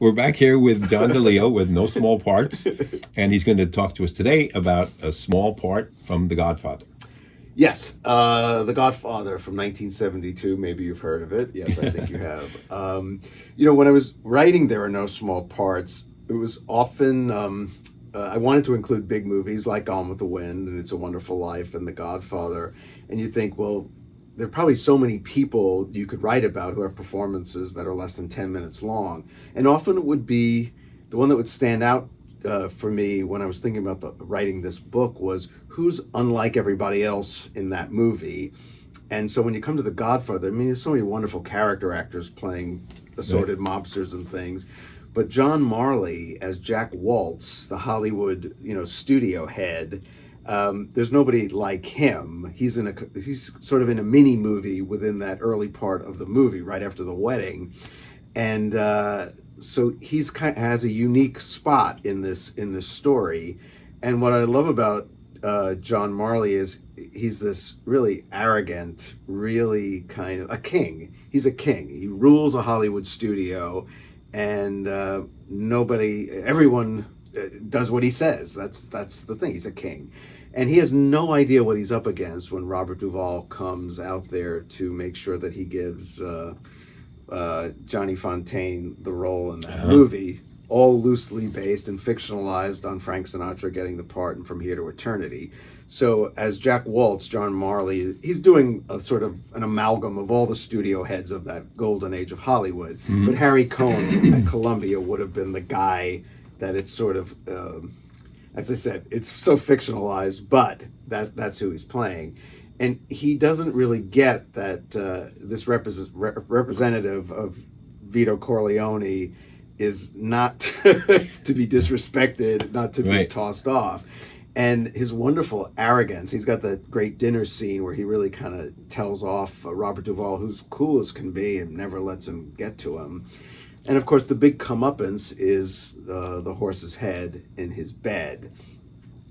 We're back here with John DiLeo with No Small Parts, and he's going to talk to us today about a small part from The Godfather. Yes, The Godfather from 1972. Maybe you've heard of it. Yes, I think you have. When I was writing There Are No Small Parts, it was often, I wanted to include big movies like Gone with the Wind and It's a Wonderful Life and The Godfather. And you think, well, there are probably so many people you could write about who have performances that are less than 10 minutes long. And often it would be the one that would stand out for me when I was thinking about writing this book was who's unlike everybody else in that movie. And so when you come to The Godfather, I mean, there's so many wonderful character actors playing assorted mobsters and things. But John Marley as Jack Woltz, the Hollywood, studio head, there's nobody like him. He's sort of in a mini movie within that early part of the movie, right after the wedding, and so he's has a unique spot in this story. And what I love about John Marley is he's this really arrogant, really kind of a king. He's a king. He rules a Hollywood studio, and everyone does what he says. That's the thing. He's a king. And he has no idea what he's up against when Robert Duvall comes out there to make sure that he gives Johnny Fontaine the role in that movie, all loosely based and fictionalized on Frank Sinatra getting the part in From Here to Eternity. So as Jack Woltz, John Marley, he's doing a sort of an amalgam of all the studio heads of that golden age of Hollywood. Mm-hmm. But Harry Cohn at Columbia would have been the guy that it's sort of... as I said, it's so fictionalized, but that's who he's playing. And he doesn't really get that this representative of Vito Corleone is not to be disrespected, not to be tossed off. And his wonderful arrogance, he's got that great dinner scene where he really kind of tells off Robert Duvall, who's cool as can be and never lets him get to him. And of course, the big comeuppance is the horse's head in his bed.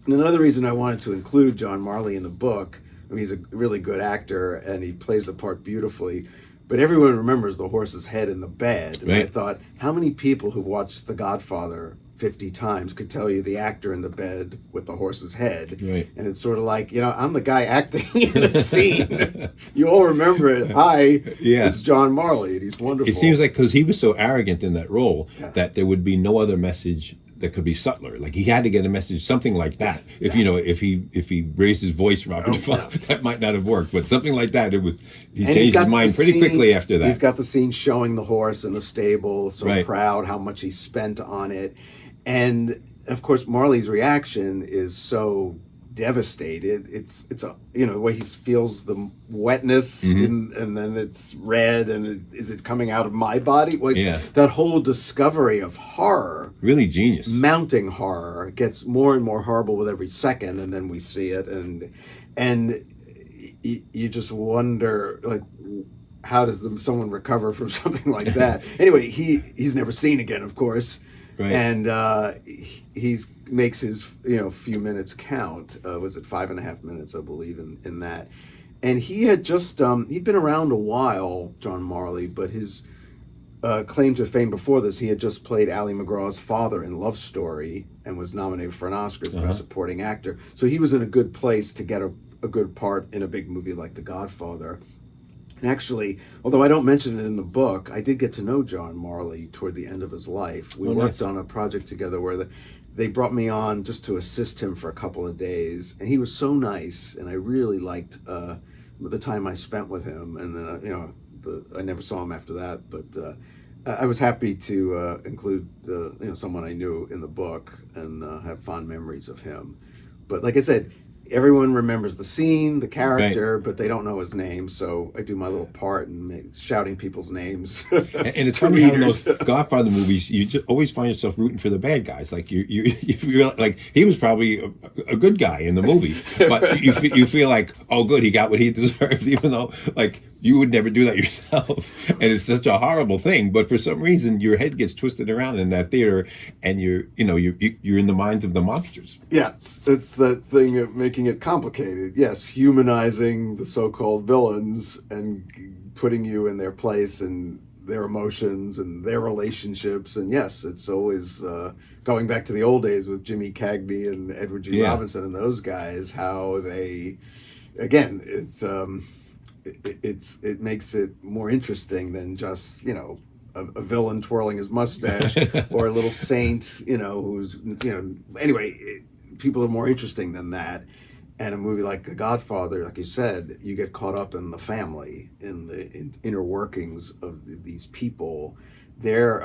And another reason I wanted to include John Marley in the book, I mean, he's a really good actor and he plays the part beautifully, but everyone remembers the horse's head in the bed. And I thought, how many people who've watched The Godfather 50 times could tell you the actor in the bed with the horse's head? Right. And it's sort of like, I'm the guy acting in the scene. You all remember it. It's John Marley, and he's wonderful. It seems like because he was so arrogant in that role that there would be no other message that could be subtler. Like he had to get a message, something like that. If he raised his voice, that might not have worked. But something like that, he changed his mind pretty quickly after that. He's got the scene showing the horse in the stable, so proud how much he spent on it. And of course, Marley's reaction is so devastated. It's the way he feels the wetness, and then it's red, and is it coming out of my body? That whole discovery of horror, really genius, mounting horror, gets more and more horrible with every second, and then we see it, and you just wonder, like, how does someone recover from something like that? Anyway, he's never seen again, of course. Right. And he makes his few minutes count. Was it 5.5 minutes, I believe, in that? And he had just he'd been around a while, John Marley, but his claim to fame before this, he had just played Ali MacGraw's father in Love Story and was nominated for an Oscar as Best Supporting Actor. So he was in a good place to get a good part in a big movie like The Godfather. And actually, although I don't mention it in the book, I did get to know John Marley toward the end of his life. We worked on a project together where they brought me on just to assist him for a couple of days. And he was so nice, and I really liked the time I spent with him. And then, I never saw him after that. But I was happy to include someone I knew in the book and have fond memories of him. But like I said, everyone remembers the scene, the character, but they don't know his name. So I do my little part in shouting people's names. And it's funny how in those Godfather movies, you just always find yourself rooting for the bad guys. Like you like he was probably a good guy in the movie, but you feel like, oh, good, he got what he deserves, even though like you would never do that yourself. And it's such a horrible thing. But for some reason, your head gets twisted around in that theater, and you're in the minds of the mobsters. Yes, it's that thing of making it complicated. Yes, humanizing the so-called villains and putting you in their place, and their emotions and their relationships. And yes, it's always going back to the old days with Jimmy Cagney and Edward G. Robinson and those guys, how they, again, it makes it more interesting than just, you know, a villain twirling his mustache or a little saint, you know, who's, you know, anyway, people are more interesting than that. And a movie like The Godfather, like you said, you get caught up in the family, in the inner workings of these people. They're,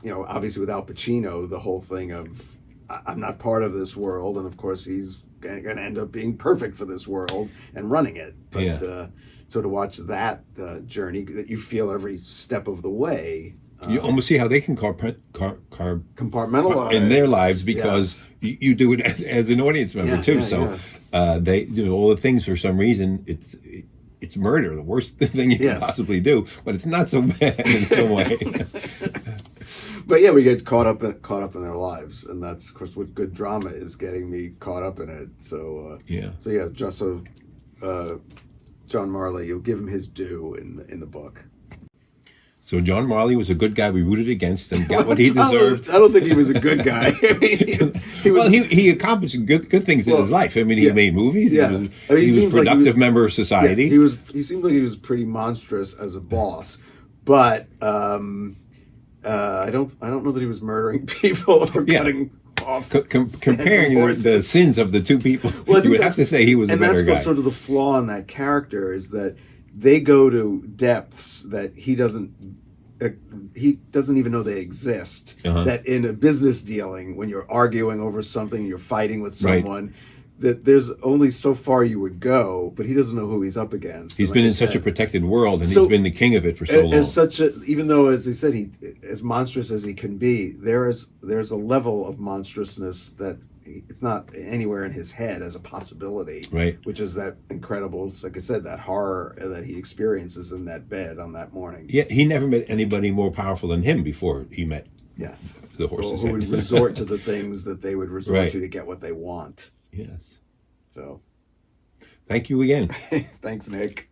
you know, obviously with Al Pacino, the whole thing of, I'm not part of this world. And of course, he's going to end up being perfect for this world and running it. But so to watch that journey that you feel every step of the way. You almost see how they can compartmentalize in their lives, because you do it as an audience member too. They do all the things. For some reason, it's murder, the worst thing you can possibly do, but it's not so bad in some way. But yeah, we get caught up in their lives, and that's of course what good drama is, getting me caught up in it. So John Marley, you'll give him his due in the book. So John Marley was a good guy we rooted against and got what he deserved. I don't think he was a good guy. I mean, he accomplished good things in his life. I mean, he made movies. Yeah. He was a productive member of society. Yeah, he seemed like he was pretty monstrous as a boss, but I don't know that he was murdering people or cutting off. Comparing the sins of the two people, you would have to say he was a better guy. And that's sort of the flaw in that character, is that they go to depths that he doesn't even know they exist. That in a business dealing, when you're arguing over something, you're fighting with someone, that there's only so far you would go, but he doesn't know who he's up against. He's been in such a protected world, and he's been the king of it for so long. Even though, as he said, as monstrous as he can be, there's a level of monstrousness that it's not anywhere in his head as a possibility, which is that incredible, like I said, that horror that he experiences in that bed on that morning. Yeah, he never met anybody more powerful than him before he met the horses. Who would resort to the things that they would resort to get what they want. Yes. So thank you again. Thanks, Nick.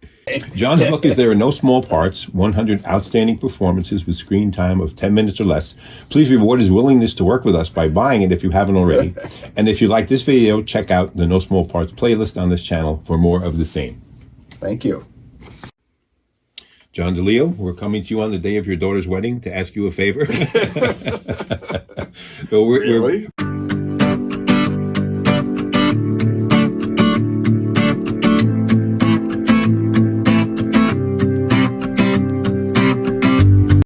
John's book is There Are No Small Parts, 100 Outstanding Performances with Screen Time of 10 minutes or less. Please reward his willingness to work with us by buying it if you haven't already. And if you like this video, check out the No Small Parts playlist on this channel for more of the same. Thank you. John DiLeo, we're coming to you on the day of your daughter's wedding to ask you a favor. Really?